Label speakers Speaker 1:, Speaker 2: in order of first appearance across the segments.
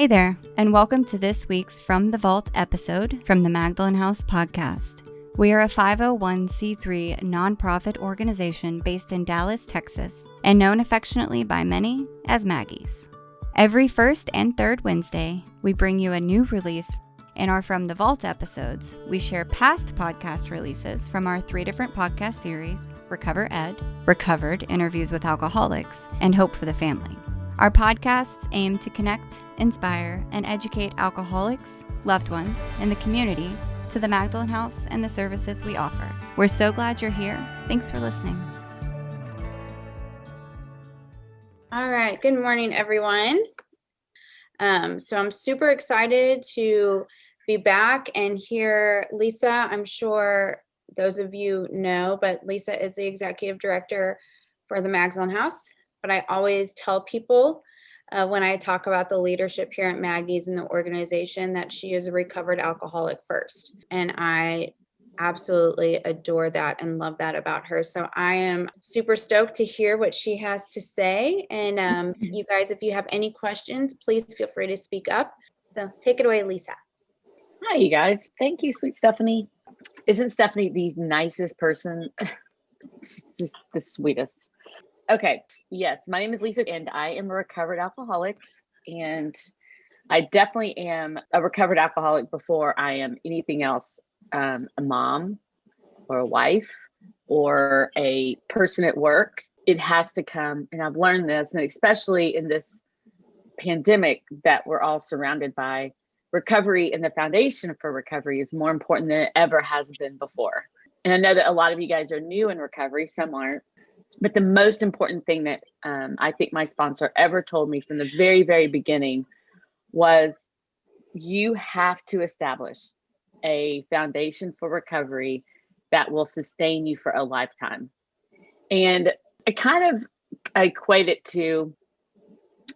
Speaker 1: Hey there, and welcome to this week's From the Vault episode from the Magdalen House podcast. We are a 501c3 nonprofit organization based in Dallas, Texas, and known affectionately by many as Maggies. Every first and third Wednesday, we bring you a new release. In our From the Vault episodes, we share past podcast releases from our 3 different podcast series, RecoverED, Recovered Interviews with Alcoholics, and Hope for the Family. Our podcasts aim to connect, inspire, and educate alcoholics, loved ones, and the community to the Magdalen House and the services we offer. We're so glad you're here. Thanks for listening.
Speaker 2: All right. Good morning, everyone. So I'm super excited to be back and hear Lisa. I'm sure those of you know, but Lisa is the executive director for the Magdalen House. But I always tell people when I talk about the leadership here at Maggie's and the organization that she is a recovered alcoholic first. And I absolutely adore that and love that about her. So I am super stoked to hear what she has to say. And you guys, if you have any questions, please feel free to speak up. So take it away, Lisa.
Speaker 3: Hi, you guys. Thank you, sweet Stephanie. Isn't Stephanie the nicest person? She's just the sweetest. Okay. Yes. My name is Lisa and I am a recovered alcoholic, and I definitely am a recovered alcoholic before I am anything else. A mom or a wife or a person at work. It has to come. And I've learned this, and especially in this pandemic that we're all surrounded by, recovery and the foundation for recovery is more important than it ever has been before. And I know that a lot of you guys are new in recovery, some aren't. But the most important thing that I think my sponsor ever told me from the very, very beginning was you have to establish a foundation for recovery that will sustain you for a lifetime. And I kind of equate it to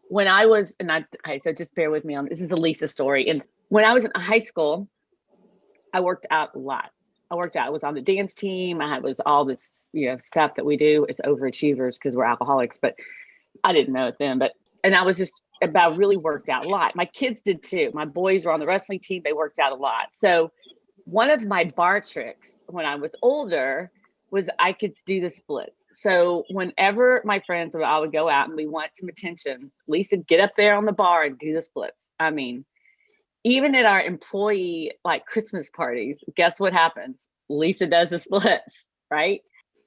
Speaker 3: when I was, okay, so just bear with me on this is a Lisa story. And when I was in high school, I worked out a lot. I was on the dance team. I was all this, stuff that we do. It's overachievers because we're alcoholics, but I didn't know it then. And I was just about really worked out a lot. My kids did too. My boys were on the wrestling team. They worked out a lot. So one of my bar tricks when I was older was I could do the splits. So whenever my friends I would go out and we want some attention, Lisa, get up there on the bar and do the splits. I mean, even at our employee Christmas parties, guess what happens? Lisa does the splits, right?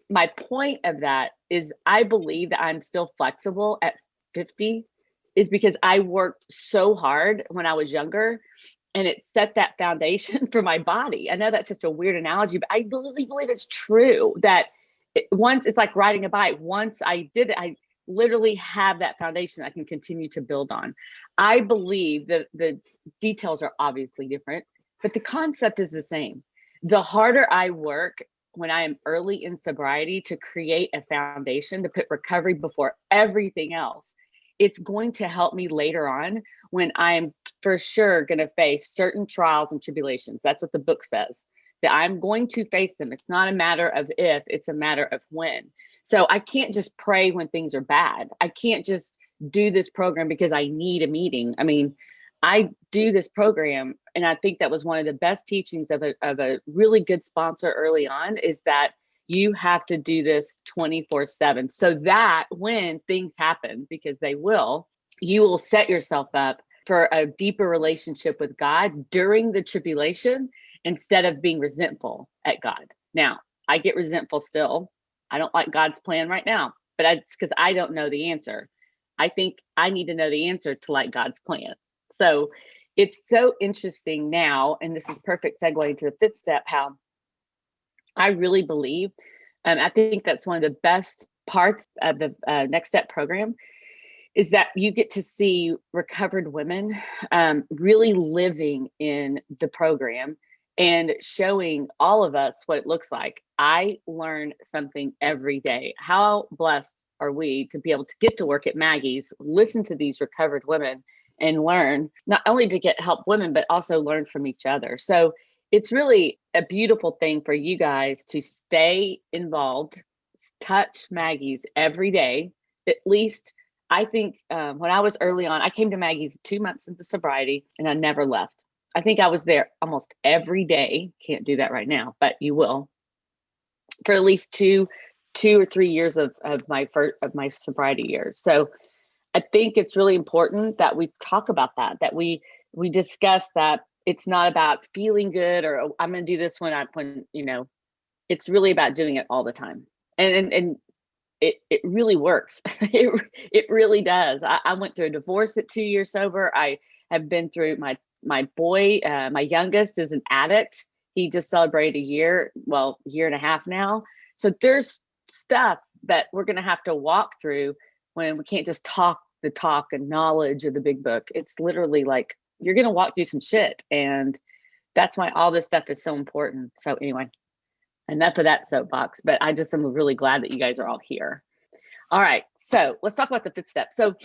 Speaker 3: My point of that is I believe that I'm still flexible at 50 is because I worked so hard when I was younger, and it set that foundation for my body. I know that's just a weird analogy, but I really believe it's true that once it's like riding a bike. Once I did it, I literally have that foundation I can continue to build on. I believe that the details are obviously different, but the concept is the same. The harder I work when I am early in sobriety to create a foundation, to put recovery before everything else, it's going to help me later on when I'm for sure going to face certain trials and tribulations. That's what the book says, that I'm going to face them. It's not a matter of if, it's a matter of when. So I can't just pray when things are bad. I can't just do this program because I need a meeting. I mean, I do this program, and I think that was one of the best teachings of a really good sponsor early on, is that you have to do this 24/7 so that when things happen, because they will, you will set yourself up for a deeper relationship with God during the tribulation instead of being resentful at God. Now, I get resentful still. I don't like God's plan right now, but it's because I don't know the answer. I think I need to know the answer to like God's plan. So it's so interesting now, and this is perfect segue into the 5th step, how I really believe, I think that's one of the best parts of the Next Step program, is that you get to see recovered women really living in the program and showing all of us what it looks like. I learn something every day. How blessed are we to be able to get to work at Maggie's, listen to these recovered women, and learn not only to get help women, but also learn from each other. So it's really a beautiful thing for you guys to stay involved, touch Maggie's every day, at least I think when I was early on, I came to Maggie's 2 months into sobriety and I never left. I think I was there almost every day. Can't do that right now, but you will, for at least two or 3 years of my sobriety years. So I think it's really important that we talk about that we discuss that it's not about feeling good or, oh, I'm going to do this when it's really about doing it all the time. And it really works. It really does. I went through a divorce at 2 years sober. I have been through my boy, my youngest is an addict. He just celebrated a year and a half now. So there's stuff that we're going to have to walk through when we can't just talk the talk and knowledge of the big book. It's literally like, you're going to walk through some shit. And that's why all this stuff is so important. So anyway, enough of that soapbox, but I just am really glad that you guys are all here. All right, so let's talk about the 5th step. So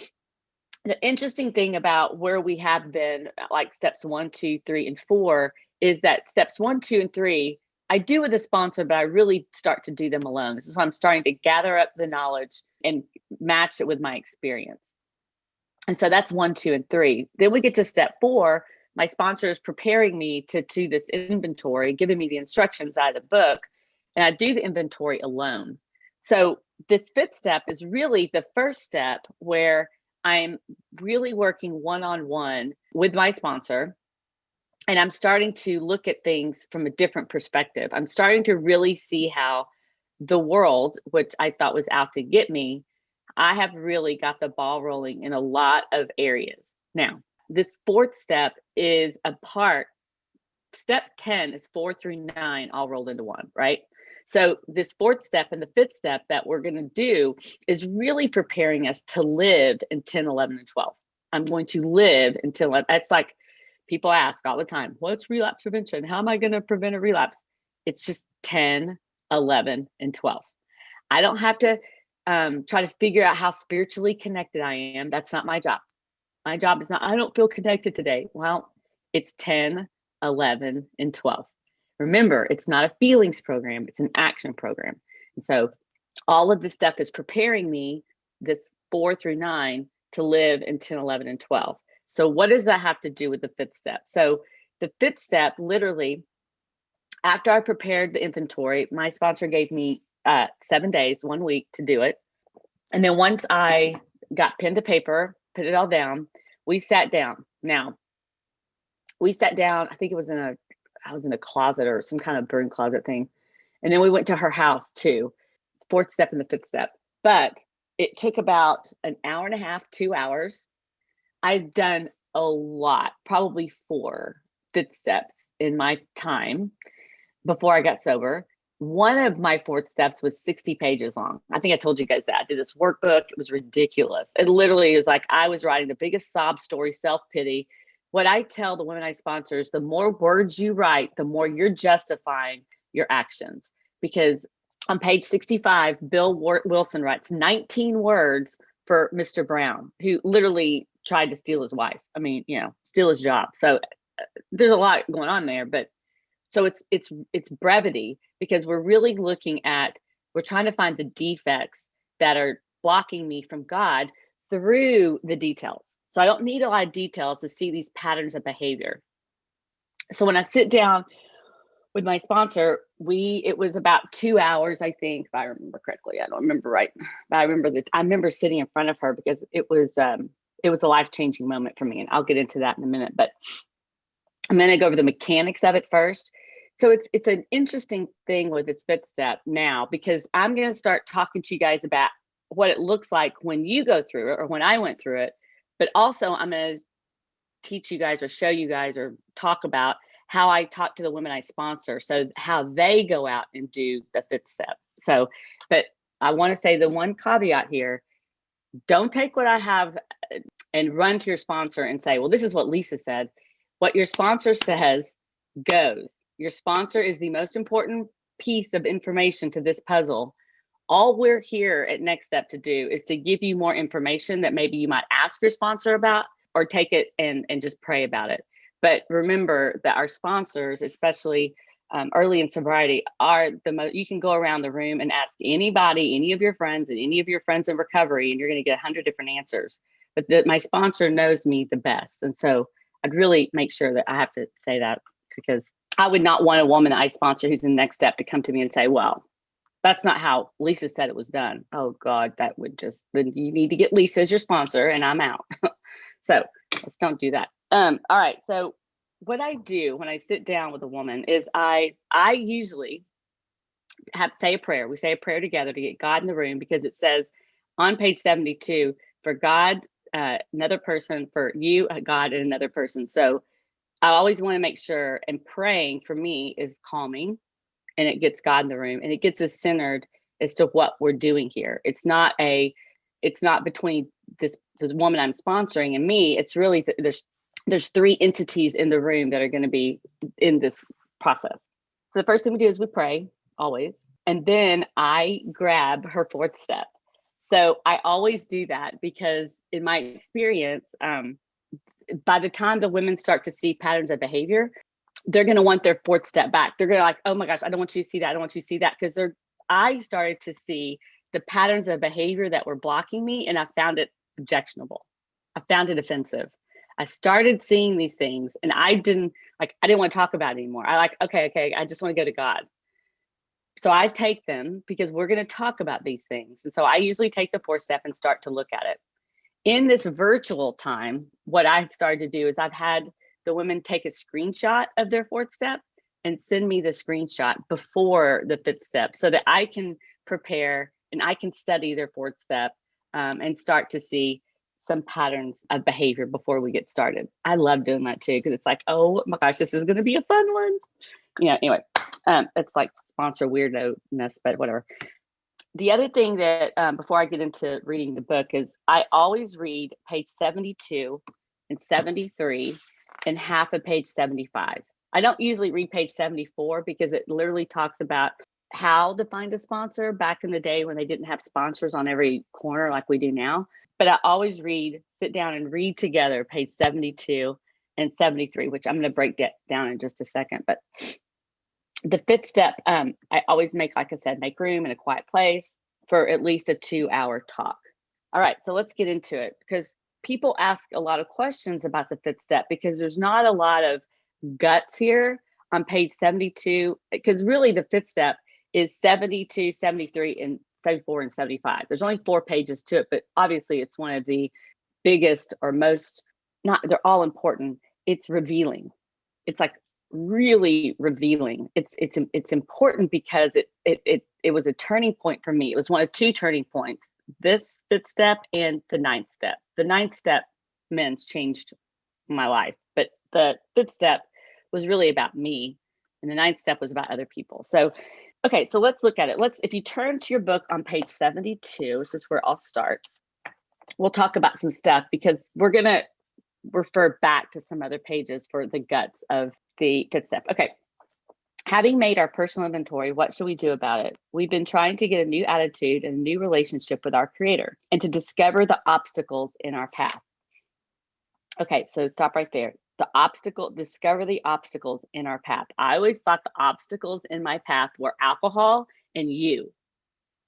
Speaker 3: the interesting thing about where we have been, like steps 1, 2, 3, and 4, is that steps 1, 2, and 3, I do with a sponsor, but I really start to do them alone. This is why I'm starting to gather up the knowledge and match it with my experience. And so that's 1, 2, and 3. Then we get to step 4. My sponsor is preparing me to do this inventory, giving me the instructions out of the book, and I do the inventory alone. So this 5th step is really the first step where I'm really working one-on-one with my sponsor, and I'm starting to look at things from a different perspective. I'm starting to really see how the world, which I thought was out to get me, I have really got the ball rolling in a lot of areas. Now, this 4th step is a part. Step 10 is 4 through 9 all rolled into one, right? So this 4th step and the 5th step that we're going to do is really preparing us to live in 10, 11, and 12. I'm going to live until it's like people ask all the time, what's relapse prevention? How am I going to prevent a relapse? It's just 10, 11, and 12. I don't have to try to figure out how spiritually connected I am. That's not my job. My job is not, I don't feel connected today. Well, it's 10, 11, and 12. Remember, it's not a feelings program, it's an action program. And so all of this stuff is preparing me, this 4 through 9, to live in 10, 11, and 12. So what does that have to do with the 5th step? So the 5th step, literally, after I prepared the inventory, my sponsor gave me 7 days, 1 week to do it. And then once I got pen to paper, put it all down, we sat down. Now, we sat down, I think I was in a closet or some kind of broom closet thing. And then we went to her house too, 4th step and the 5th step. But it took about an hour and a half, 2 hours. I've done a lot, probably 4 5th steps in my time before I got sober. One of my 4th steps was 60 pages long. I think I told you guys that. I did this workbook. It was ridiculous. It literally is like I was writing the biggest sob story, self-pity. What I tell the women I sponsor is the more words you write, the more you're justifying your actions. Because on page 65, Bill Wilson writes 19 words for Mr. Brown, who literally tried to steal his wife. I mean, steal his job. So there's a lot going on there, but so it's brevity, because we're really we're trying to find the defects that are blocking me from God through the details. So I don't need a lot of details to see these patterns of behavior. So when I sit down with my sponsor, it was about 2 hours, I think, if I remember correctly. I don't remember right, but I remember sitting in front of her because it was a life-changing moment for me, and I'll get into that in a minute. But I'm going to go over the mechanics of it first. So it's an interesting thing with this 5th step now, because I'm going to start talking to you guys about what it looks like when you go through it or when I went through it. But also I'm going to teach you guys or show you guys or talk about how I talk to the women I sponsor, so how they go out and do the 5th step. So, but I want to say the one caveat here, don't take what I have and run to your sponsor and say, well, this is what Lisa said. What your sponsor says goes. Your sponsor is the most important piece of information to this puzzle. All we're here at Next Step to do is to give you more information that maybe you might ask your sponsor about, or take it and just pray about it. But remember that our sponsors, especially early in sobriety are the most. You can go around the room and ask anybody, any of your friends and any of your friends in recovery, and you're going to get 100 different answers. But my sponsor knows me the best. And so I'd really make sure that I have to say that, because I would not want a woman I sponsor who's in the next step to come to me and say, well, that's not how Lisa said it was done. Oh God, that would just, then you need to get Lisa as your sponsor and I'm out. So let's don't do that. All right. So what I do when I sit down with a woman is I usually say a prayer. We say a prayer together to get God in the room, because it says on page 72, for God, another person, for you, God, and another person. So I always want to make sure, and praying for me is calming, and it gets God in the room, and it gets us centered as to what we're doing here. It's not between this woman I'm sponsoring and me. It's really, there's three entities in the room that are going to be in this process. So the first thing we do is we pray, always. And then I grab her fourth step. So I always do that because in my experience, by the time the women start to see patterns of behavior, they're going to want their fourth step back. They're going to like, oh my gosh, I don't want you to see that. I don't want you to see that. Because I started to see the patterns of behavior that were blocking me, and I found it objectionable. I found it offensive. I started seeing these things, and I didn't want to talk about it anymore. Okay, I just want to go to God. So I take them because we're going to talk about these things. And so I usually take the fourth step and start to look at it. In this virtual time, what I've started to do is I've had the women take a screenshot of their fourth step and send me the screenshot before the fifth step, so that I can prepare and I can study their fourth step and start to see some patterns of behavior before we get started. I love doing that too, because it's like, oh my gosh, this is going to be a fun one. Anyway, it's like sponsor weirdo-ness, but whatever. The other thing that before I get into reading the book is I always read page 72 and 73 and half of page 75. I don't usually read page 74 because it literally talks about how to find a sponsor back in the day when they didn't have sponsors on every corner like we do now. But I always sit down and read together page 72 and 73, which I'm going to break down in just a second. But the fifth step, I always make room in a quiet place for at least a 2-hour talk. All right, so let's get into it, because people ask a lot of questions about the fifth step because there's not a lot of guts here on page 72, because really the fifth step is 72, 73, and 74 and 75. There's only 4 pages to it, but obviously it's one of the biggest or most, they're all important. It's revealing. It's like really revealing. It's important because it was a turning point for me. It was one of 2 turning points, this fifth step and the ninth step. The ninth step, men's, changed my life, but the fifth step was really about me, and the ninth step was about other people. So okay, so let's look at it. If you turn to your book on page 72, this is where I'll start. We'll talk about some stuff because we're going to refer back to some other pages for the guts of the fifth step. Okay. Having made our personal inventory, what should we do about it? We've been trying to get a new attitude and a new relationship with our Creator, and to discover the obstacles in our path. Okay, so stop right there. Discover the obstacles in our path. I always thought the obstacles in my path were alcohol and you.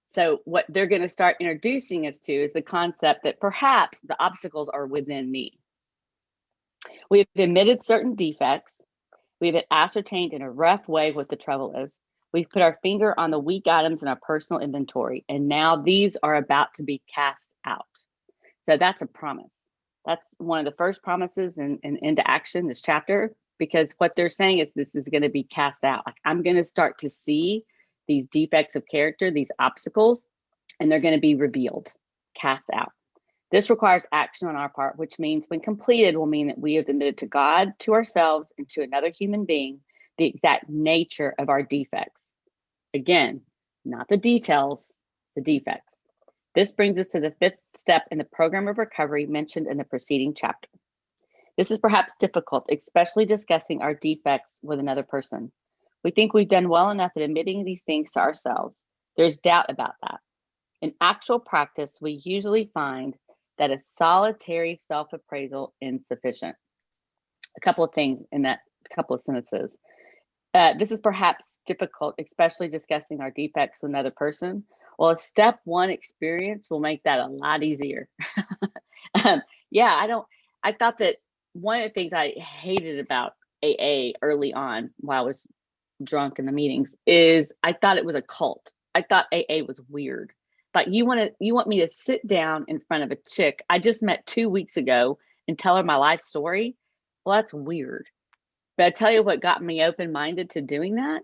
Speaker 3: So what they're going to start introducing us to is the concept that perhaps the obstacles are within me. We've admitted certain defects. We've ascertained in a rough way what the trouble is. We've put our finger on the weak items in our personal inventory, and now these are about to be cast out. So that's a promise. That's one of the first promises into action, this chapter, because what they're saying is this is going to be cast out. Like, I'm going to start to see these defects of character, these obstacles, and they're going to be revealed, cast out. This requires action on our part, which means when completed will mean that we have admitted to God, to ourselves, and to another human being the exact nature of our defects. Again, not the details, the defects. This brings us to the fifth step in the program of recovery mentioned in the preceding chapter. This is perhaps difficult, especially discussing our defects with another person. We think we've done well enough at admitting these things to ourselves. There's doubt about that. In actual practice, we usually find that a solitary self-appraisal is insufficient. A couple of things in that couple of sentences. This is perhaps difficult, especially discussing our defects with another person. Well, a step one experience will make that a lot easier. I thought that one of the things I hated about AA early on while I was drunk in the meetings is I thought it was a cult. I thought AA was weird. Like you want me to sit down in front of a chick I just met 2 weeks ago and tell her my life story? Well, that's weird. But I tell you what got me open-minded to doing that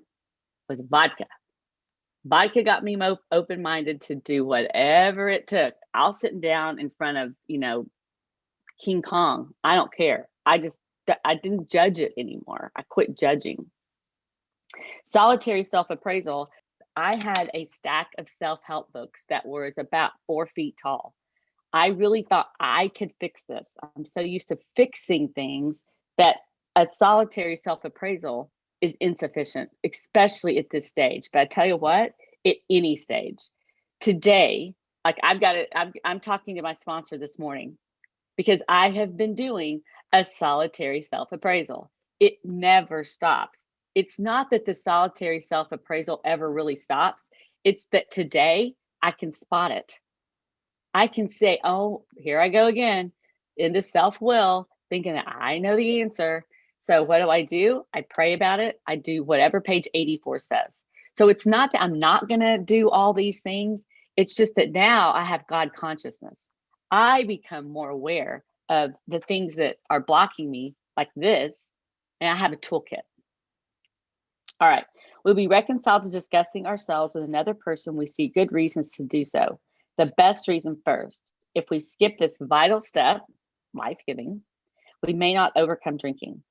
Speaker 3: was vodka. Vodka got me open-minded to do whatever it took. I'll sit down in front of, King Kong. I don't care. I didn't judge it anymore. I quit judging. Solitary self-appraisal. I had a stack of self-help books that was about 4 feet tall. I really thought I could fix this. I'm so used to fixing things that a solitary self-appraisal is insufficient, especially at this stage. But I tell you what, at any stage. Today, like I'm talking to my sponsor this morning because I have been doing a solitary self-appraisal. It never stops. It's not that the solitary self-appraisal ever really stops. It's that today I can spot it. I can say, oh, here I go again into self-will, thinking that I know the answer. So what do? I pray about it. I do whatever page 84 says. So it's not that I'm not going to do all these things. It's just that now I have God consciousness. I become more aware of the things that are blocking me like this, and I have a toolkit. All right. We'll be reconciled to discussing ourselves with another person. We see good reasons to do so. The best reason first. If we skip this vital step, life-giving, we may not overcome drinking.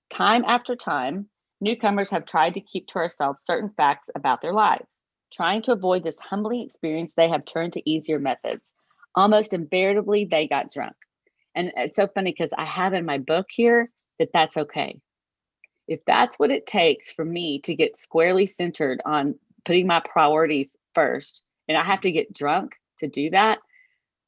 Speaker 3: Time after time, newcomers have tried to keep to ourselves certain facts about their lives. Trying to avoid this humbling experience, they have turned to easier methods. Almost invariably, they got drunk. And it's so funny because I have in my book here that that's okay. If that's what it takes for me to get squarely centered on putting my priorities first, and I have to get drunk to do that,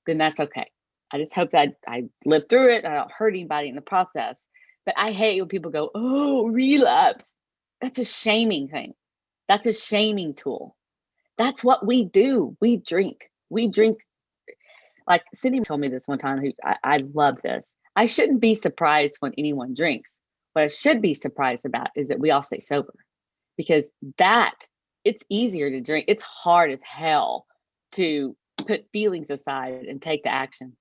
Speaker 3: then that's okay. I just hope that I live through it. I don't hurt anybody in the process. But I hate when people go, oh, relapse. That's a shaming thing. That's a shaming tool. That's what we do. We drink. Like Cindy told me this one time, I love this. I shouldn't be surprised when anyone drinks. What I should be surprised about is that we all stay sober, because it's easier to drink. It's hard as hell to put feelings aside and take the action.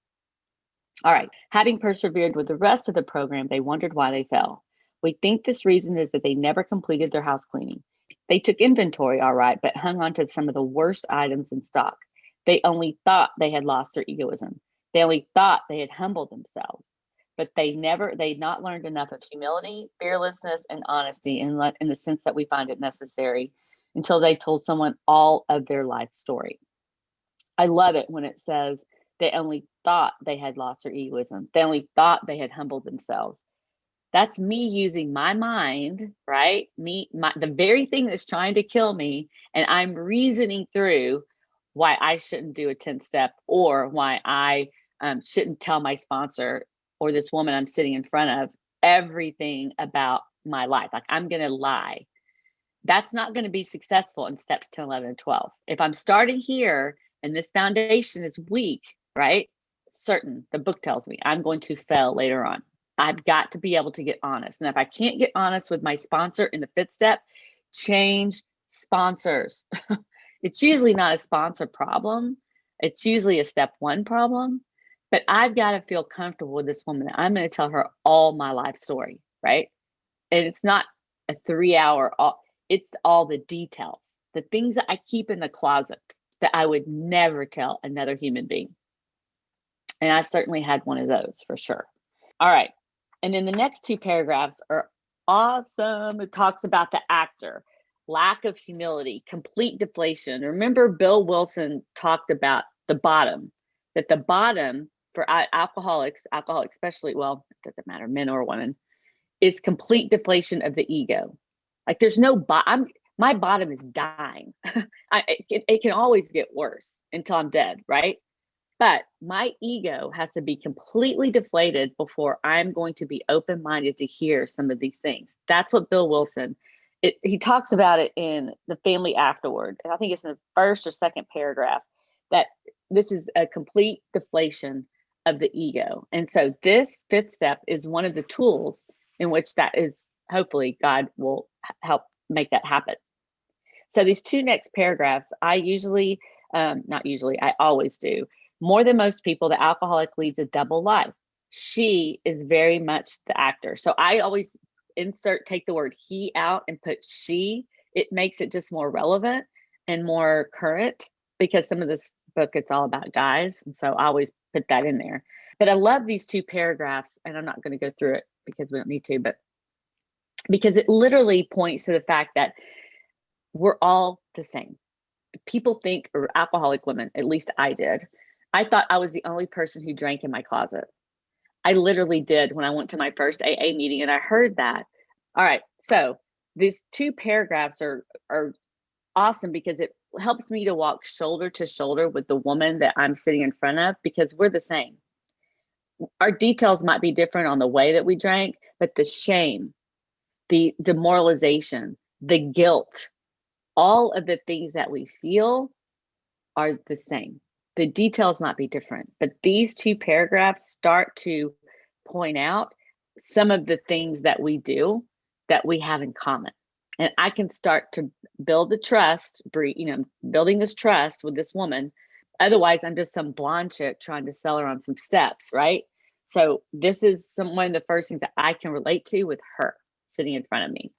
Speaker 3: All right. Having persevered with the rest of the program, they wondered why they fell. We think this reason is that they never completed their house cleaning. They took inventory, all right, but hung on to some of the worst items in stock. They only thought they had lost their egoism. They only thought they had humbled themselves. But they'd not learned enough of humility, fearlessness, and honesty in the sense that we find it necessary until they told someone all of their life story. I love it when it says they only thought they had lost their egoism. They only thought they had humbled themselves. That's me using my mind, right? The very thing that's trying to kill me, and I'm reasoning through why I shouldn't do a 10th step, or why I shouldn't tell my sponsor or this woman I'm sitting in front of everything about my life. Like I'm going to lie. That's not going to be successful in steps 10, 11, and 12. If I'm starting here and this foundation is weak, right? The book tells me I'm going to fail later on. I've got to be able to get honest. And if I can't get honest with my sponsor in the 5th step, change sponsors. It's usually not a sponsor problem. It's usually a step 1 problem. But I've got to feel comfortable with this woman. I'm going to tell her all my life story, right? And it's not a 3-hour, it's all the details, the things that I keep in the closet that I would never tell another human being. And I certainly had one of those for sure. All right. And then the next 2 paragraphs are awesome. It talks about the actor, lack of humility, complete deflation. Remember, Bill Wilson talked about the bottom, that the bottom for alcoholics especially, well, it doesn't matter, men or women, is complete deflation of the ego. Like there's no my bottom is dying. It can always get worse until I'm dead, right? But my ego has to be completely deflated before I'm going to be open-minded to hear some of these things. That's what Bill Wilson, he talks about it in The Family Afterward. And I think it's in the first or second paragraph that this is a complete deflation of the ego. And so this fifth step is one of the tools in which that is, hopefully God will help make that happen. So these two next paragraphs, I always do. More than most people, the alcoholic leads a double life. She is very much the actor. So I always take the word he out and put she. It makes it just more relevant and more current, because some of this book, it's all about guys. And so I always put that in there. But I love these two paragraphs, and I'm not going to go through it because we don't need to, but because it literally points to the fact that we're all the same. People think, or alcoholic women, at least I did, I thought I was the only person who drank in my closet. I literally did when I went to my first AA meeting and I heard that. All right, so these two paragraphs are awesome because it helps me to walk shoulder to shoulder with the woman that I'm sitting in front of, because we're the same. Our details might be different on the way that we drank, but the shame, the demoralization, the guilt, all of the things that we feel are the same. The details might be different, but these two paragraphs start to point out some of the things that we do that we have in common. And I can start to build the trust, building this trust with this woman. Otherwise, I'm just some blonde chick trying to sell her on some steps, right? So this is one of the first things that I can relate to with her sitting in front of me.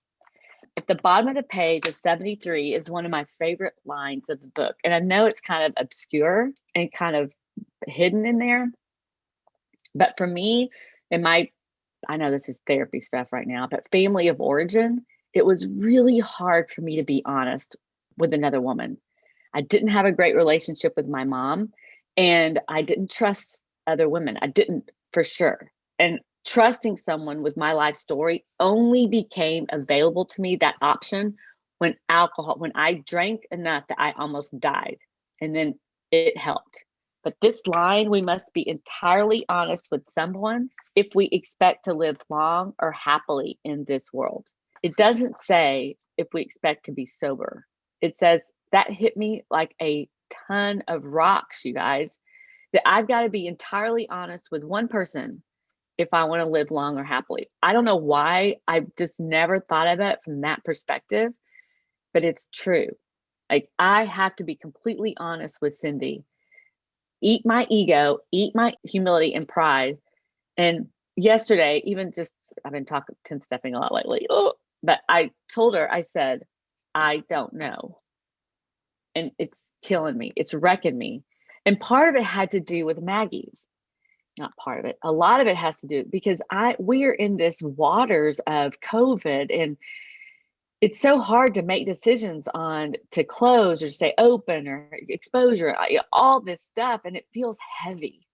Speaker 3: At the bottom of the page of 73 is one of my favorite lines of the book. And I know it's kind of obscure and kind of hidden in there. But for me, I know this is therapy stuff right now, but family of origin, it was really hard for me to be honest with another woman. I didn't have a great relationship with my mom, and I didn't trust other women. I didn't, for sure. And trusting someone with my life story only became available to me, that option, when I drank enough that I almost died. And then it helped. But this line, we must be entirely honest with someone if we expect to live long or happily in this world. It doesn't say if we expect to be sober. It says, that hit me like a ton of rocks, you guys, that I've got to be entirely honest with one person if I want to live long or happily. I don't know why. I've just never thought of it from that perspective, but it's true. Like, I have to be completely honest with Cindy, eat my ego, eat my humility and pride. And yesterday, I've been 10-stepping a lot lately, but I told her, I said, I don't know. And it's killing me. It's wrecking me. And part of it had to do with Maggie's. Not part of it. A lot of it has to do because we are in this waters of COVID, and it's so hard to make decisions on to close or stay open or exposure, all this stuff, and it feels heavy.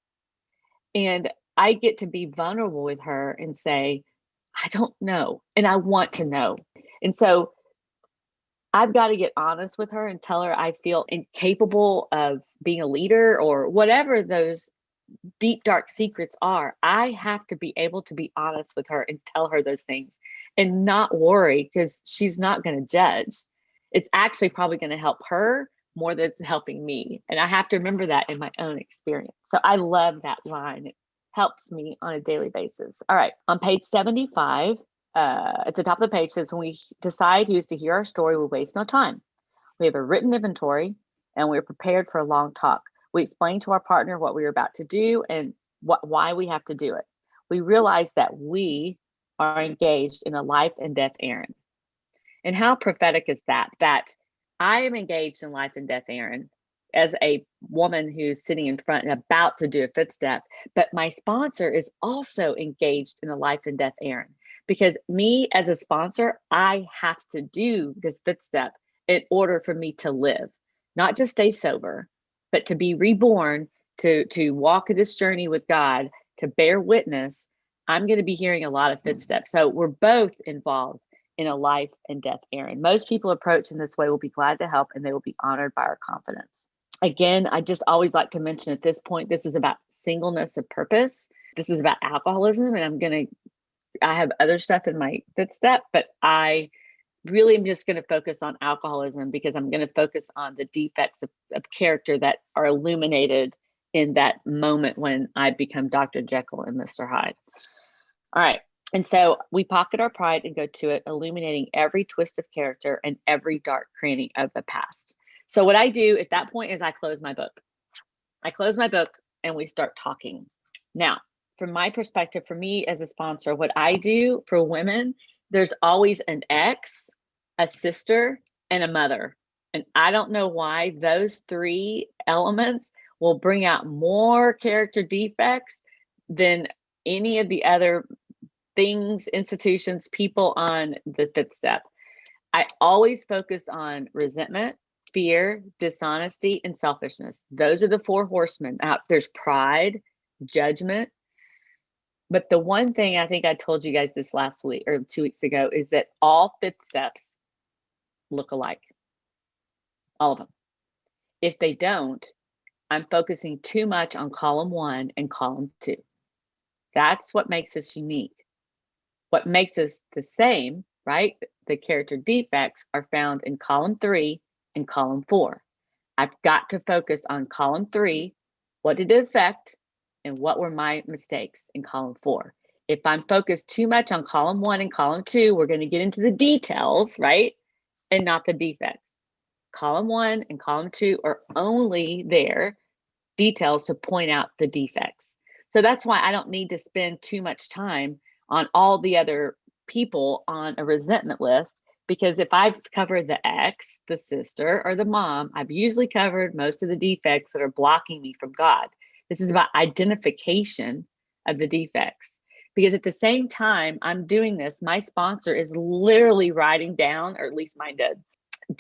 Speaker 3: And I get to be vulnerable with her and say, I don't know, and I want to know. And so I've got to get honest with her and tell her I feel incapable of being a leader or whatever those deep, dark secrets are. I have to be able to be honest with her and tell her those things and not worry, because she's not going to judge. It's actually probably going to help her more than it's helping me. And I have to remember that in my own experience. So I love that line. It helps me on a daily basis. All right. On page 75, at the top of the page says, when we decide who's to hear our story, we waste no time. We have a written inventory and we're prepared for a long talk. We explain to our partner what we're about to do and why we have to do it. We realize that we are engaged in a life and death errand. And how prophetic is that? That I am engaged in life and death errand as a woman who's sitting in front and about to do a fifth step, but my sponsor is also engaged in a life and death errand. Because me as a sponsor, I have to do this fifth step in order for me to live, not just stay sober, but to be reborn, to walk this journey with God, to bear witness. I'm going to be hearing a lot of fifth steps. So we're both involved in a life and death errand. Most people approach in this way will be glad to help, and they will be honored by our confidence. Again, I just always like to mention at this point, this is about singleness of purpose. This is about alcoholism, and I have other stuff in my fifth step, but I really am just going to focus on alcoholism because I'm going to focus on the defects of character that are illuminated in that moment when I become Dr. Jekyll and Mr. Hyde. All right. And so we pocket our pride and go to it, illuminating every twist of character and every dark cranny of the past. So what I do at that point is I close my book. I close my book and we start talking. Now, from my perspective, for me as a sponsor, what I do for women, there's always an ex, a sister, and a mother. And I don't know why those three elements will bring out more character defects than any of the other things, institutions, people on the fifth step. I always focus on resentment, fear, dishonesty, and selfishness. Those are the four horsemen. There's pride, judgment. But the one thing I think I told you guys this last week or 2 weeks ago is that all fifth steps look alike. All of them. If they don't, I'm focusing too much on column 1 and column 2. That's what makes us unique. What makes us the same, right? The character defects are found in column 3 and column 4. I've got to focus on column 3. What did it affect? And what were my mistakes in column 4? If I'm focused too much on column 1 and column 2, we're going to get into the details, right? And not the defects. Column 1 and column 2 are only there, details to point out the defects. So that's why I don't need to spend too much time on all the other people on a resentment list, because if I've covered the ex, the sister, or the mom, I've usually covered most of the defects that are blocking me from God. This is about identification of the defects. Because at the same time I'm doing this, my sponsor is literally writing down, or at least mine did,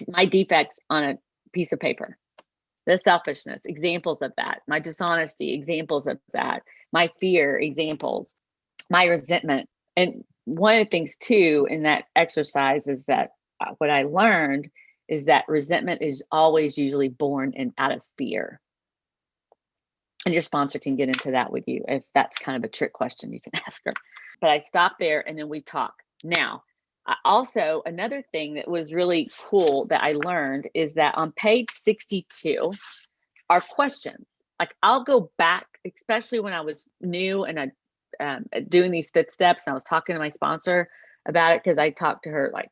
Speaker 3: my defects on a piece of paper. The selfishness, examples of that. My dishonesty, examples of that. My fear, examples. My resentment. And one of the things too in that exercise is that what I learned is that resentment is always usually born out of fear. And your sponsor can get into that with you. If that's kind of a trick question, you can ask her. But I stop there and then we talk. Now, also, another thing that was really cool that I learned is that on page 62 are questions. Like I'll go back, especially when I was new and I doing these fifth steps, and I was talking to my sponsor about it because I talked to her like,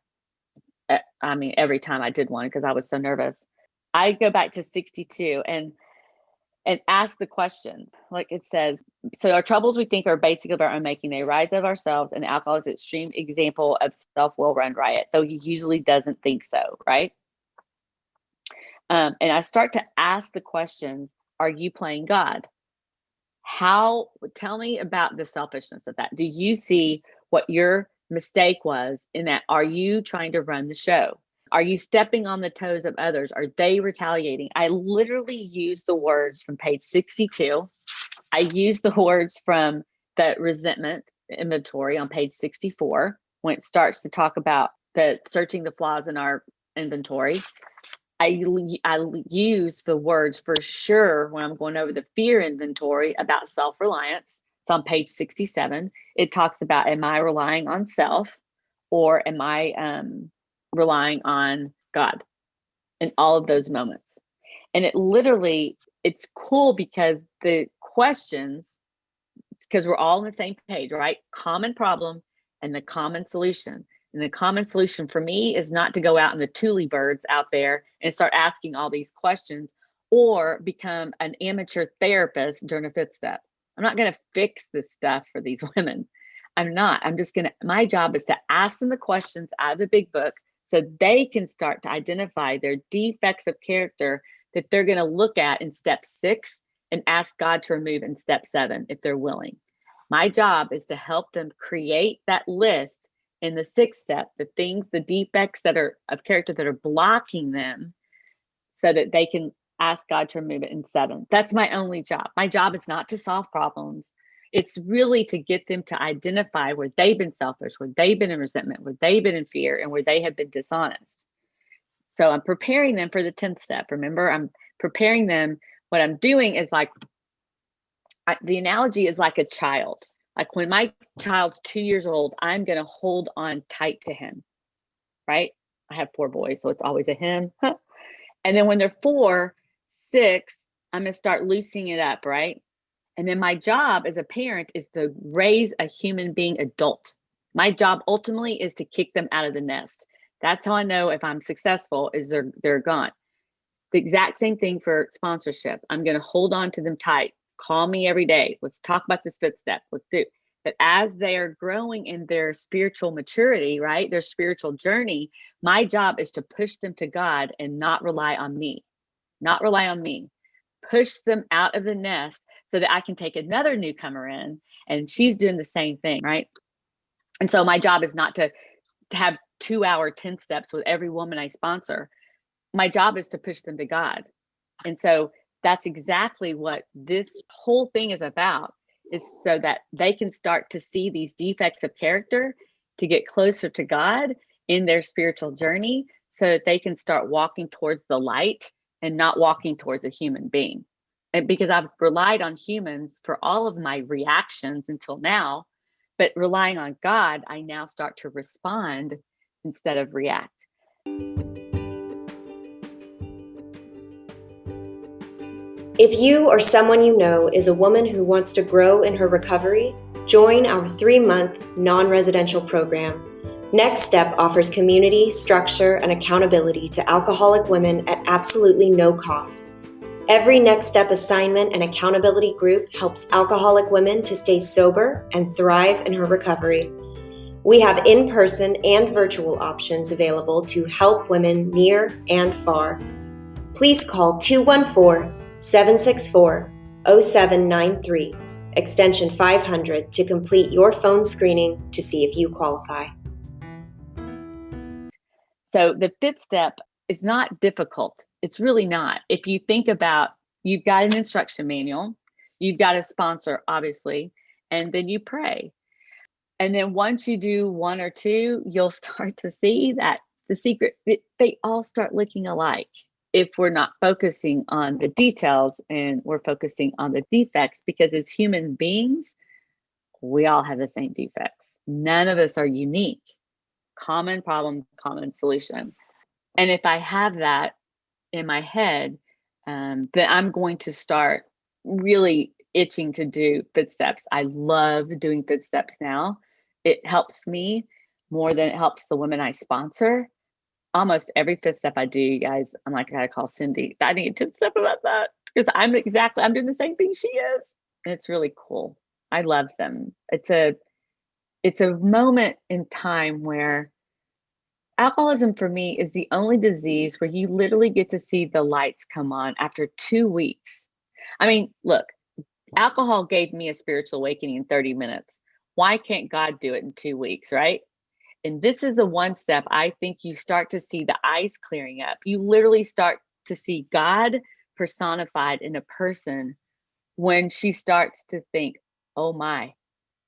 Speaker 3: every time I did one because I was so nervous. I go back to 62 and ask the question. Like it says, so our troubles we think are basically of our own making. They arise of ourselves, and alcohol is an extreme example of self-will run riot, though he usually doesn't think so, right? And I start to ask the questions, are you playing God? Tell me about the selfishness of that. Do you see what your mistake was in that? Are you trying to run the show? Are you stepping on the toes of others? Are they retaliating? I literally use the words from page 62. I use the words from the resentment inventory on page 64 when it starts to talk about the searching the flaws in our inventory. I use the words for sure when I'm going over the fear inventory about self-reliance. It's on page 67. It talks about, am I relying on self or am I relying on God in all of those moments? And it's cool because the questions, because we're all on the same page, right? Common problem and the common solution. And the common solution for me is not to go out in the Thule birds out there and start asking all these questions or become an amateur therapist during a fifth step. I'm not going to fix this stuff for these women. I'm not. My job is to ask them the questions out of the big book so they can start to identify their defects of character that they're going to look at in step 6 and ask God to remove in step 7 if they're willing. My job is to help them create that list in the 6th step, the defects that are of character that are blocking them so that they can ask God to remove it in 7. That's my only job. My job is not to solve problems. It's really to get them to identify where they've been selfish, where they've been in resentment, where they've been in fear, and where they have been dishonest. So I'm preparing them for the 10th step. Remember, I'm preparing them. What I'm doing is the analogy is like a child. Like when my child's 2 years old, I'm going to hold on tight to him, right? I have 4 boys, so it's always a him. And then when they're 4, 6, I'm going to start loosening it up, right? And then my job as a parent is to raise a human being adult. My job ultimately is to kick them out of the nest. That's how I know if I'm successful, is they're gone. The exact same thing for sponsorship. I'm going to hold on to them tight. Call me every day. Let's talk about this 5th step. Let's do. But as they are growing in their spiritual maturity, right, their spiritual journey, my job is to push them to God and not rely on me. Not rely on me. Push them out of the nest so that I can take another newcomer in, and she's doing the same thing, right? And so my job is not to have 2-hour 10 steps with every woman I sponsor. My job is to push them to God. And so that's exactly what this whole thing is about, is so that they can start to see these defects of character, to get closer to God in their spiritual journey, so that they can start walking towards the light and not walking towards a human being. And because I've relied on humans for all of my reactions until now, but relying on God, I now start to respond instead of react.
Speaker 4: If you or someone you know is a woman who wants to grow in her recovery, join our 3-month non-residential program. Next Step offers community, structure, and accountability to alcoholic women at absolutely no cost. Every Next Step assignment and accountability group helps alcoholic women to stay sober and thrive in her recovery. We have in-person and virtual options available to help women near and far. Please call 214-764-0793, extension 500, to complete your phone screening to see if you qualify.
Speaker 3: So the 5th step is not difficult. It's really not. If you think about, you've got an instruction manual, you've got a sponsor, obviously, and then you pray. And then once you do 1 or 2, you'll start to see that the secret, they all start looking alike. If we're not focusing on the details and we're focusing on the defects, because as human beings, we all have the same defects. None of us are unique. Common problem, common solution. And if I have that in my head, then I'm going to start really itching to do 5th steps. I love doing 5th steps now. It helps me more than it helps the women I sponsor. Almost every 5th step I do, you guys, I'm like, I gotta call Cindy. I need a 10th step about that, because I'm doing the same thing she is. And it's really cool. I love them. It's a moment in time where alcoholism for me is the only disease where you literally get to see the lights come on after 2 weeks. I mean, look, alcohol gave me a spiritual awakening in 30 minutes. Why can't God do it in 2 weeks, right? And this is the 1 step I think you start to see the eyes clearing up. You literally start to see God personified in a person when she starts to think, oh my,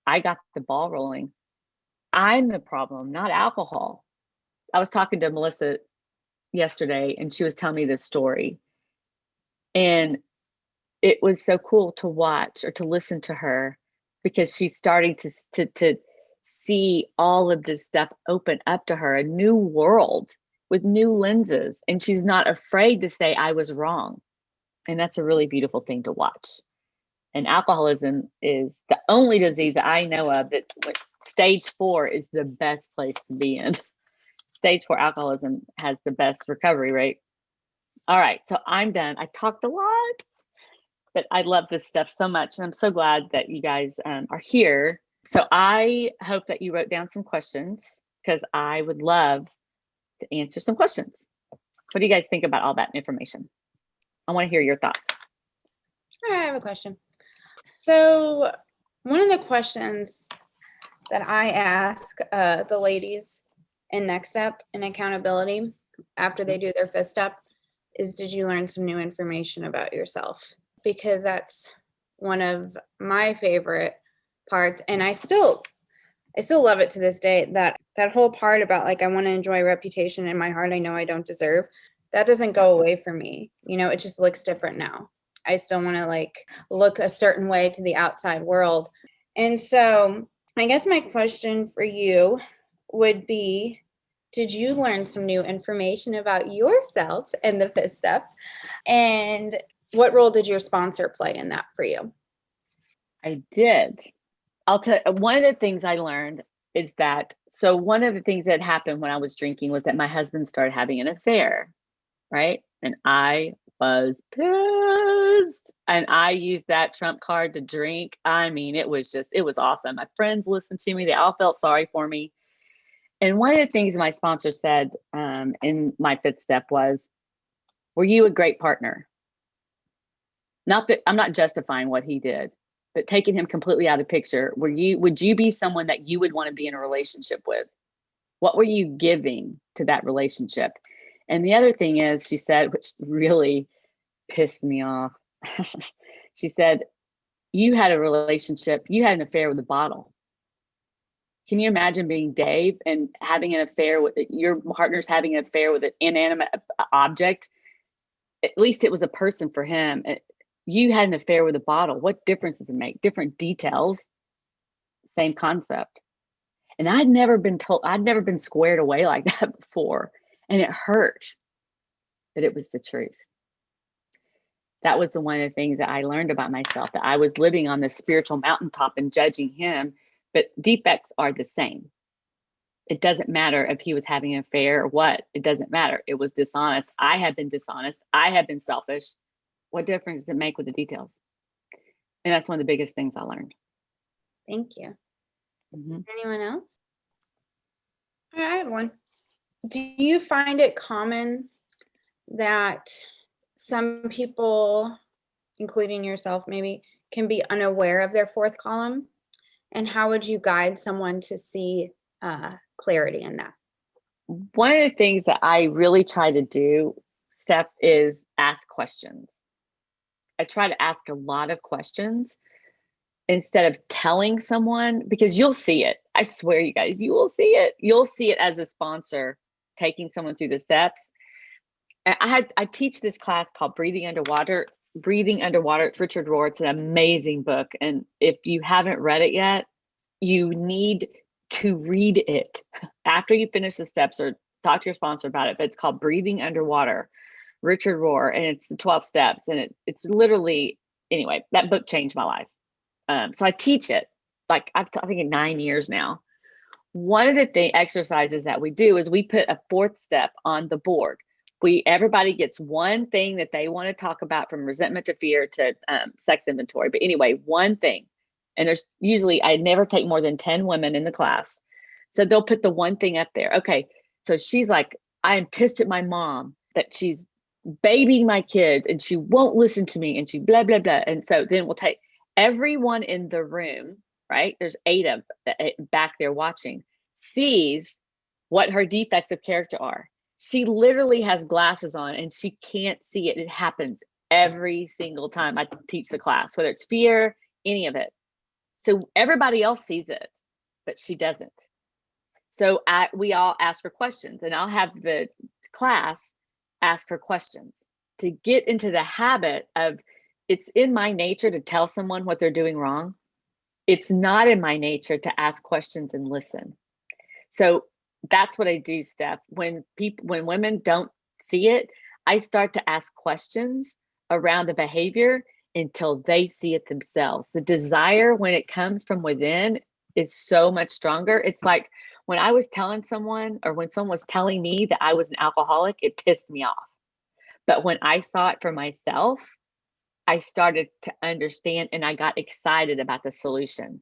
Speaker 3: I got the ball rolling. I'm the problem, not alcohol. I was talking to Melissa yesterday and she was telling me this story. And it was so cool to watch or to listen to her, because she's starting to see all of this stuff open up to her, a new world with new lenses. And she's not afraid to say, I was wrong. And that's a really beautiful thing to watch. And alcoholism is the only disease that I know of that stage 4 is the best place to be in. Stage 4 alcoholism has the best recovery rate. All right, so I'm done. I talked a lot, but I love this stuff so much. And I'm so glad that you guys are here. So I hope that you wrote down some questions, because I would love to answer some questions. What do you guys think about all that information? I want to hear your thoughts.
Speaker 2: I have a question. So one of the questions that I ask the ladies in Next Step and accountability after they do their 5th step is, did you learn some new information about yourself? Because that's one of my favorite parts. And I still love it to this day, that whole part about, like, I want to enjoy a reputation in my heart I know I don't deserve. That doesn't go away for me. You know, it just looks different now. I still want to, like, look a certain way to the outside world. And so I guess my question for you would be, did you learn some new information about yourself in the fifth step? And what role did your sponsor play in that for you?
Speaker 3: I did. I'll tell one of the things I learned is that, so one of the things that happened when I was drinking was that my husband started having an affair, right? And I was pissed. And I used that trump card to drink. I mean, it was awesome. My friends listened to me. They all felt sorry for me. And one of the things my sponsor said in my fifth step was, were you a great partner? Not that I'm not justifying what he did, but taking him completely out of the picture, would you be someone that you would want to be in a relationship with? What were you giving to that relationship? And the other thing is, she said, which really pissed me off. She said, you had an affair with a bottle. Can you imagine being Dave and having an affair with your partner's having an affair with an inanimate object? At least it was a person for him. You had an affair with a bottle. What difference does it make? Different details, same concept. And I'd never been squared away like that before. And it hurt, but it was the truth. That was one of the things that I learned about myself, that I was living on this spiritual mountaintop and judging him, but defects are the same. It doesn't matter if he was having an affair or what. It doesn't matter. It was dishonest. I had been dishonest. I had been selfish. What difference does it make with the details? And that's one of the biggest things I learned.
Speaker 2: Thank you.
Speaker 3: Mm-hmm.
Speaker 2: Anyone else? I have one. Do you find it common that some people, including yourself maybe, can be unaware of their fourth column? And how would you guide someone to see clarity in that?
Speaker 3: One of the things that I really try to do, Steph, is ask questions. I try to ask a lot of questions instead of telling someone, because you'll see it. I swear, you guys, you will see it. You'll see it as a sponsor taking someone through the steps. I teach this class called Breathing Underwater. It's Richard Rohr. It's an amazing book. And if you haven't read it yet, you need to read it after you finish the steps, or talk to your sponsor about it. But it's called Breathing Underwater, Richard Rohr, and it's the 12 steps. And it's literally, anyway, that book changed my life. So I teach it, like I think 9 years now. One of the exercises that we do is we put a fourth step on the board. Everybody gets one thing that they want to talk about, from resentment to fear to sex inventory. But anyway, one thing. And there's usually, I never take more than 10 women in the class. So they'll put the one thing up there. Okay. So she's like, I am pissed at my mom that she's babying my kids and she won't listen to me and she blah, blah, blah. And so then we'll take everyone in the room, right? There's 8 of back there watching, sees what her defects of character are. She literally has glasses on and she can't see it. It happens every single time I teach the class, whether it's fear, any of it. So everybody else sees it, but she doesn't. So we all ask her questions, and I'll have the class ask her questions to get into the habit of, it's in my nature to tell someone what they're doing wrong. It's not in my nature to ask questions and listen. So that's what I do, Steph. When women don't see it, I start to ask questions around the behavior until they see it themselves. The desire, when it comes from within, is so much stronger. It's like when I was telling someone, or when someone was telling me that I was an alcoholic, it pissed me off. But when I saw it for myself, I started to understand and I got excited about the solution.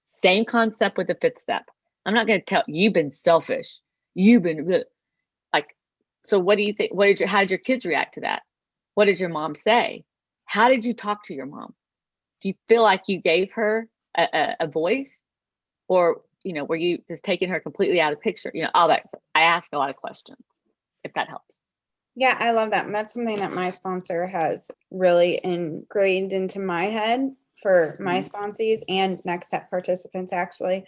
Speaker 3: Same concept with the fifth step. I'm not going to tell you've been selfish. You've been like, so what do you think? How did your kids react to that? What did your mom say? How did you talk to your mom? Do you feel like you gave her a voice, or, were you just taking her completely out of picture? All that. I ask a lot of questions, if that helps.
Speaker 2: Yeah, I love that. And that's something that my sponsor has really ingrained into my head for my sponsees and next step participants, actually,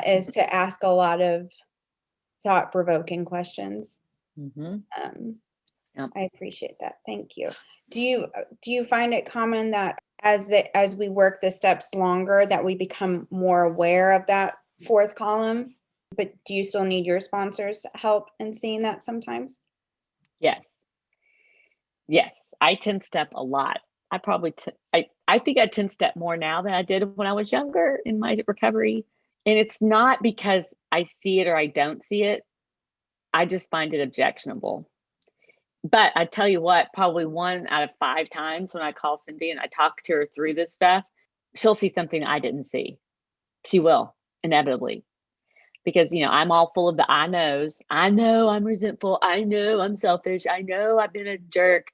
Speaker 2: is to ask a lot of thought-provoking questions.
Speaker 3: Mm-hmm. Yep.
Speaker 2: I appreciate that. Thank you. Do you find it common that as we work the steps longer, that we become more aware of that fourth column? But do you still need your sponsors' help in seeing that sometimes?
Speaker 3: Yes. Yes. I 10-step a lot. I probably, I think I 10-step more now than I did when I was younger in my recovery. And it's not because I see it or I don't see it. I just find it objectionable. But I tell you what, probably 1 out of 5 times when I call Cindy and I talk to her through this stuff, she'll see something I didn't see. She will, inevitably. Because, I'm all full of the I knows. I know I'm resentful. I know I'm selfish. I know I've been a jerk,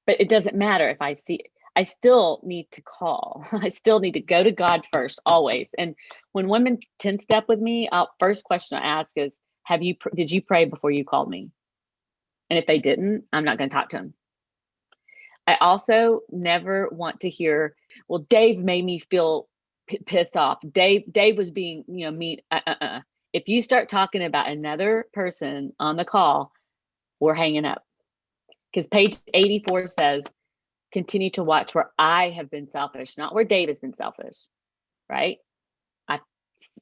Speaker 3: but it doesn't matter if I see it. I still need to call. I still need to go to God first, always. And when women 10-step with me, first question I ask is, did you pray before you called me? And if they didn't, I'm not going to talk to them. I also never want to hear, well, Dave made me feel pissed off. Dave was being, mean. If you start talking about another person on the call, we're hanging up. Because page 84 says, continue to watch where I have been selfish, not where Dave has been selfish, right? I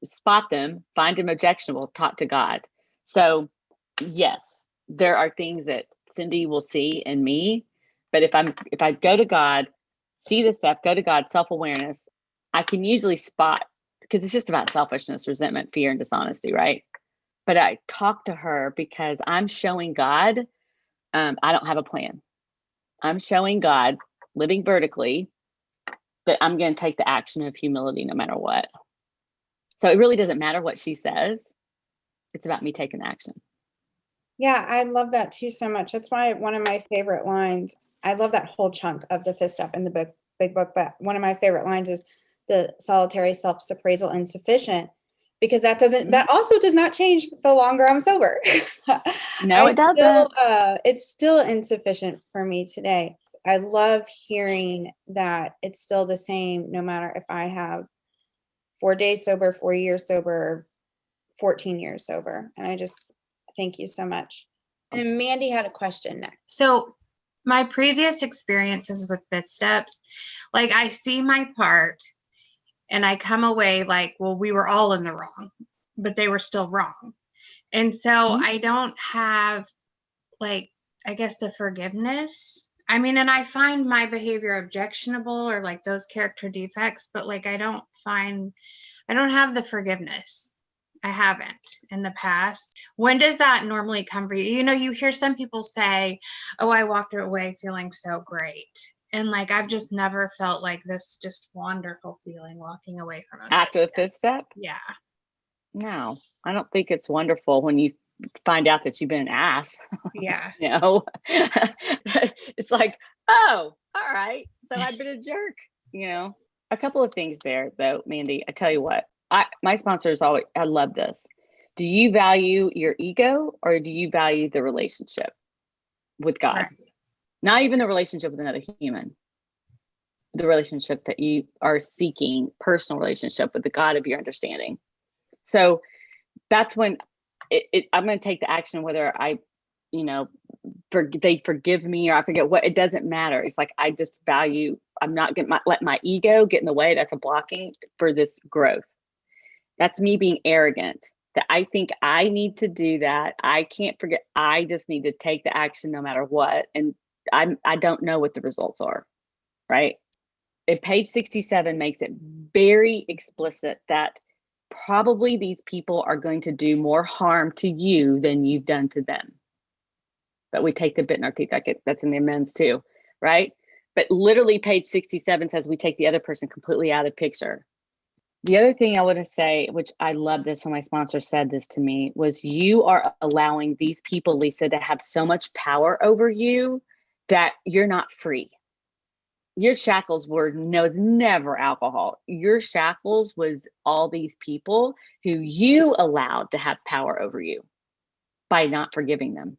Speaker 3: spot them, find them objectionable, talk to God. So yes, there are things that Cindy will see in me, but if I go to God, see this stuff, go to God, self-awareness, I can usually spot, because it's just about selfishness, resentment, fear, and dishonesty, right? But I talk to her because I'm showing God, I don't have a plan. I'm showing God, living vertically, that I'm going to take the action of humility no matter what. So it really doesn't matter what she says. It's about me taking action.
Speaker 2: Yeah, I love that too so much. That's why one of my favorite lines, I love that whole chunk of the fifth step in the big book, but one of my favorite lines is the solitary self-appraisal insufficient, because that also does not change the longer I'm sober.
Speaker 3: No, it doesn't.
Speaker 2: It's still insufficient for me today. I love hearing that it's still the same, no matter if I have 4 days sober, 4 years sober, 14 years sober. And I just thank you so much. And Mandy had a question next.
Speaker 5: So my previous experiences with fifth steps, like I see my part and I come away like, well, we were all in the wrong, but they were still wrong. And so I don't have, like, I guess the forgiveness. I mean, and I find my behavior objectionable or like those character defects, but like I don't have the forgiveness. I haven't in the past. When does that normally come for you? You hear some people say, oh, I walked away feeling so great. And like, I've just never felt like this just wonderful feeling walking away from a
Speaker 3: after the fifth step.
Speaker 5: Yeah.
Speaker 3: No, I don't think it's wonderful when you find out that you've been an ass.
Speaker 5: Yeah.
Speaker 3: It's like, oh, all right. So I've been a jerk, A couple of things there though, Mandy. I tell you what, my sponsors always, I love this. Do you value your ego or do you value the relationship with God? Right. Not even the relationship with another human. The relationship that you are seeking, personal relationship with the God of your understanding. So that's when I'm going to take the action, whether they forgive me or I forget what, it doesn't matter. It's like, I just value, I'm not going to let my ego get in the way. That's a blocking for this growth. That's me being arrogant, that I think I need to do that. I can't forget. I just need to take the action no matter what. And I don't know what the results are, right? And page 67 makes it very explicit that probably these people are going to do more harm to you than you've done to them. But we take the bit in our teeth. That's in the amends too, right? But literally page 67 says we take the other person completely out of the picture. The other thing I want to say, which I love this when my sponsor said this to me, was you are allowing these people, Lisa, to have so much power over you that you're not free. Your shackles was never alcohol. Your shackles was all these people who you allowed to have power over you by not forgiving them.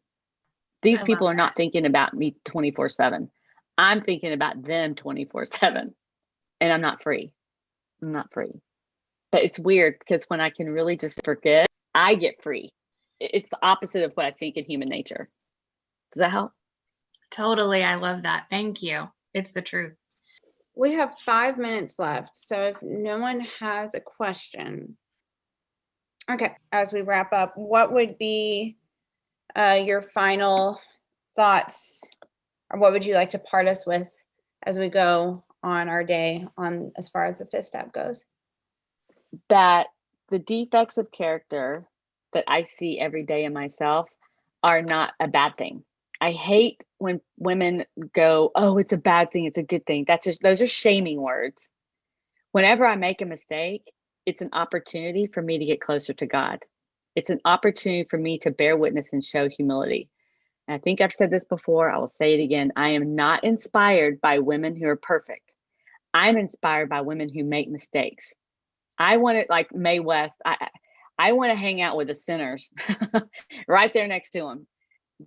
Speaker 3: These people are not thinking about me 24/7. I'm thinking about them 24/7, and I'm not free. I'm not free. But it's weird because when I can really just forget, I get free. It's the opposite of what I think in human nature. Does that help?
Speaker 5: Totally. I love that. Thank you. It's the truth.
Speaker 2: We have 5 minutes left. So if no one has a question, Okay, as we wrap up, what would be your final thoughts, or what would you like to part us with as we go on our day on as far as the fifth step goes?
Speaker 3: That the defects of character that I see every day in myself are not a bad thing. I hate when women go, "Oh, it's a bad thing, it's a good thing." Those are shaming words. Whenever I make a mistake, it's an opportunity for me to get closer to God. It's an opportunity for me to bear witness and show humility. And I think I've said this before, I will say it again. I am not inspired by women who are perfect. I'm inspired by women who make mistakes. I want it like Mae West. I want to hang out with the sinners right there next to them.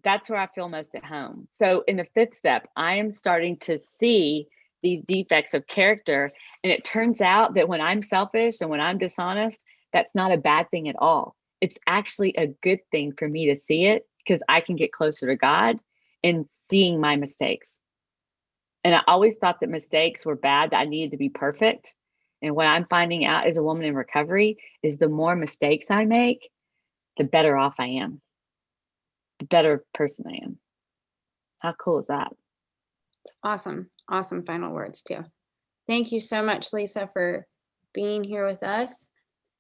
Speaker 3: That's where I feel most at home. So in the fifth step, I am starting to see these defects of character. And it turns out that when I'm selfish and when I'm dishonest, that's not a bad thing at all. It's actually a good thing for me to see it because I can get closer to God in seeing my mistakes. And I always thought that mistakes were bad, that I needed to be perfect. And what I'm finding out as a woman in recovery is the more mistakes I make, the better off I am, the better person I am. How cool is that?
Speaker 2: It's awesome. Awesome final words too. Thank you so much, Lisa, for being here with us.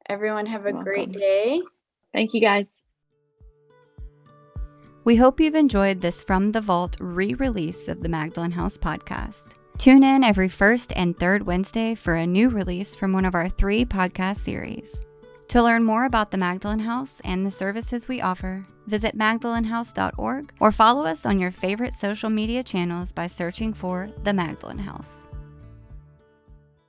Speaker 2: Everyone have a
Speaker 3: You're
Speaker 2: great
Speaker 3: welcome.
Speaker 2: day.
Speaker 3: Thank you, guys.
Speaker 1: We hope you've enjoyed this From the Vault re-release of the Magdalen House podcast. Tune in every first and third Wednesday for a new release from one of our 3 podcast series. To learn more about the Magdalen House and the services we offer, visit magdalenhouse.org or follow us on your favorite social media channels by searching for the Magdalen House.